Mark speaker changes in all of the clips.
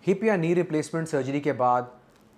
Speaker 1: Hip या knee replacement surgery के बाद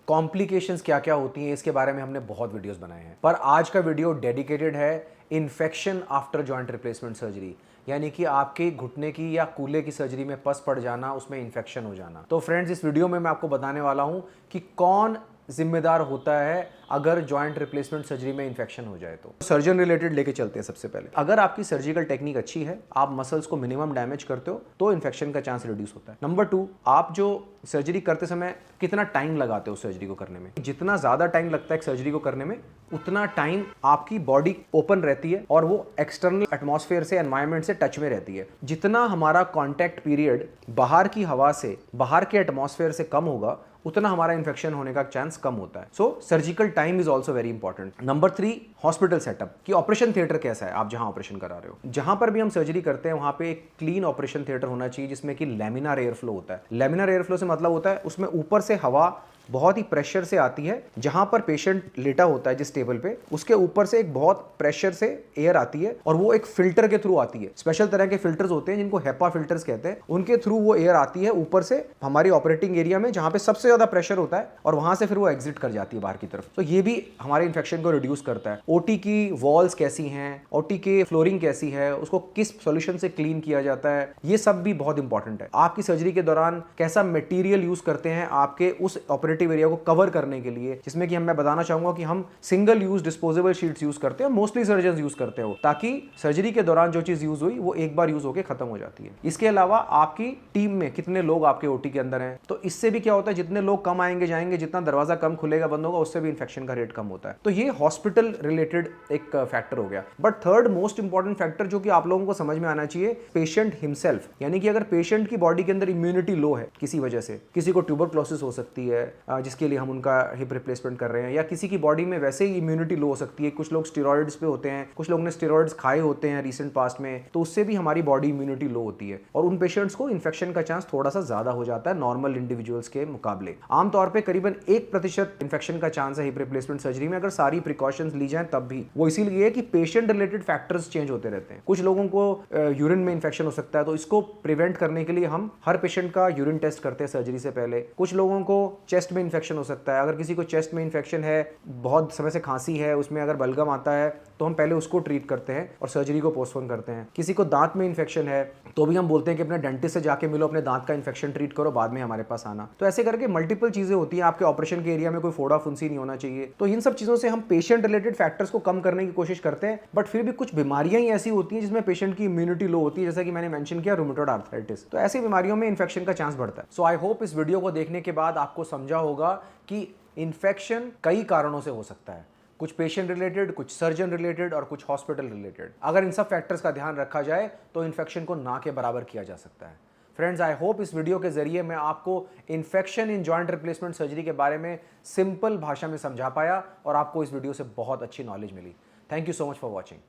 Speaker 1: कॉम्प्लिकेशंस क्या क्या होती हैं इसके बारे में हमने बहुत वीडियोस बनाए हैं, पर आज का वीडियो डेडिकेटेड है infection after joint replacement surgery, यानी कि आपके घुटने की या कूल्हे की सर्जरी में पस पड़ जाना, उसमें इन्फेक्शन हो जाना। तो फ्रेंड्स, इस वीडियो में मैं आपको बताने वाला हूं कि कौन जिम्मेदार होता है अगर जॉइंट रिप्लेसमेंट सर्जरी में इन्फेक्शन हो जाए। तो सर्जन रिलेटेड लेके चलते हैं। सबसे पहले, अगर आपकी सर्जिकल टेक्निक अच्छी है, आप मसल्स को मिनिमम डैमेज करते हो, तो इन्फेक्शन का चांस रिड्यूस होता है। नंबर 2, आप जो सर्जरी करते समय कितना टाइम लगाते हो सर्जरी को करने में। जितना ज्यादा टाइम लगता है सर्जरी को करने में, उतना टाइम आपकी बॉडी ओपन रहती है और वो एक्सटर्नल एटमॉस्फेयर से, एनवायरनमेंट से टच में रहती है। जितना हमारा कॉन्टैक्ट पीरियड बाहर की हवा से, बाहर के एटमॉस्फेयर से कम होगा, उतना हमारा इन्फेक्शन होने का चांस कम होता है। So surgical time is also very important. Number 3, hospital setup कि ऑपरेशन थिएटर कैसा है। आप जहां ऑपरेशन करा रहे हो, जहां पर भी हम सर्जरी करते हैं, वहां पे एक क्लीन ऑपरेशन थिएटर होना चाहिए, जिसमें कि लैमिनार एयर फ्लो होता है। लैमिनार एयर फ्लो से मतलब होता है उसमें ऊपर से हवा बहुत ही प्रेशर से आती है। जहां पर पेशेंट लेटा होता है जिस टेबल पे, उसके ऊपर से एक बहुत प्रेशर से एयर आती है और वो एक फिल्टर के थ्रू आती है। स्पेशल तरह के फिल्टर्स होते हैं जिनको हेपा फिल्टर्स कहते हैं, उनके थ्रू वो एयर आती है ऊपर से हमारी ऑपरेटिंग एरिया में, जहां पे सबसे ज्यादा प्रेशर होता है, और वहां से फिर वो एग्जिट कर जाती है बाहर की तरफ। तो ये भी हमारे इन्फेक्शन को रिड्यूस करता है। ओटी की वॉल्स कैसी हैं, ओटी के फ्लोरिंग कैसी है, उसको किस सॉल्यूशन से क्लीन किया जाता है, ये सब भी बहुत इंपॉर्टेंट है। आपकी सर्जरी के दौरान कैसा मटेरियल यूज करते हैं आपके उस ऑपरेटिव एरिया को कवर करने के लिए, जिसमें कि मैं बताना चाहूंगा कि हम single use disposable sheets use करते हैं, मोस्टली सर्जन यूज करते हो, ताकि सर्जरी के दौरान जो चीज यूज हुई वो एक बार यूज होकर खत्म हो जाती है। इसके अलावा आपकी टीम में कितने लोग आपके ओटी के अंदर हैं, तो इससे भी क्या होता है, जितने लोग कम आएंगे जाएंगे, जितना दरवाजा कम खुलेगा बंद होगा, उससे भी इन्फेक्शन का रेट कम होता है। तो ये हॉस्पिटल रिलेटेड एक फैक्टर हो गया। But third most important factor जो कि आप लोगों को समझ में आना चाहिए, पेशेंट हिमसेल्फ। यानी कि अगर पेशेंट की बॉडी के अंदर इम्यूनिटी लो है किसी वजह से, किसी को ट्यूबरक्लोसिस हो सकती है जिसके लिए हम उनका हिप रिप्लेसमेंट कर रहे हैं, या किसी की बॉडी में वैसे ही इम्यूनिटी लो हो सकती है, कुछ लोग स्टेरॉइड्स पे होते हैं, कुछ लोग ने स्टेरॉइड्स खाए होते हैं रिसेंट पास्ट में, तो उससे भी हमारी बॉडी इम्यूनिटी लो होती है और उन पेशेंट्स को इन्फेक्शन का चांस थोड़ा सा ज्यादा हो जाता है नॉर्मल इंडिविजुअल्स के मुकाबले। आमतौर पर करीबन 1% इन्फेक्शन का चांस है हिप रिप्लेसमेंट सर्जरी में, अगर सारी प्रिकॉशंस ली जाए तब भी। वो इसीलिए कि पेशेंट रिलेटेड फैक्टर्स चेंज होते रहते हैं। कुछ लोगों को यूरिन में इन्फेक्शन हो सकता है, तो इसको प्रिवेंट करने के लिए हम हर पेशेंट का यूरिन टेस्ट करते हैं सर्जरी से पहले। कुछ लोगों को चेस्ट में इन्फेक्शन हो सकता है, अगर किसी को चेस्ट में इन्फेक्शन है, बहुत समय से खांसी है, उसमें अगर बलगम आता है, तो हम पहले उसको ट्रीट करते हैं और सर्जरी को पोस्टपोन करते हैं। किसी को दांत में इन्फेक्शन है, तो भी हम बोलते हैं कि अपने डेंटिस्ट से जाके मिलो, अपने दांत का इन्फेक्शन ट्रीट करो, बाद में हमारे पास आना। तो ऐसे करके मल्टीपल चीजें होती हैं। आपके ऑपरेशन के एरिया में कोई फोड़ा फुंसी नहीं होना चाहिए। तो इन सब चीजों से हम पेशेंट रिलेटेड फैक्टर्स को कम करने की कोशिश करते हैं, बट फिर भी कुछ बीमारियां ही ऐसी होती हैं जिसमें पेशेंट की इम्यूनिटी लो होती है, जैसा कि मैंने मेंशन किया, रूमेटॉइड आर्थराइटिस। तो ऐसी बीमारियों में इन्फेक्शन का चांस बढ़ता है। सो आई होप इस वीडियो को देखने के बाद आपको समझा होगा कि इन्फेक्शन कई कारणों से हो सकता है, कुछ पेशेंट रिलेटेड, कुछ सर्जन रिलेटेड और कुछ हॉस्पिटल रिलेटेड। अगर इन सब फैक्टर्स का ध्यान रखा जाए तो इन्फेक्शन को ना के बराबर किया जा सकता है। फ्रेंड्स, आई होप इस वीडियो के जरिए मैं आपको infection in joint replacement surgery के बारे में सिंपल भाषा में समझा पाया और आपको इस वीडियो से बहुत अच्छी नॉलेज मिली। Thank you so much for watching.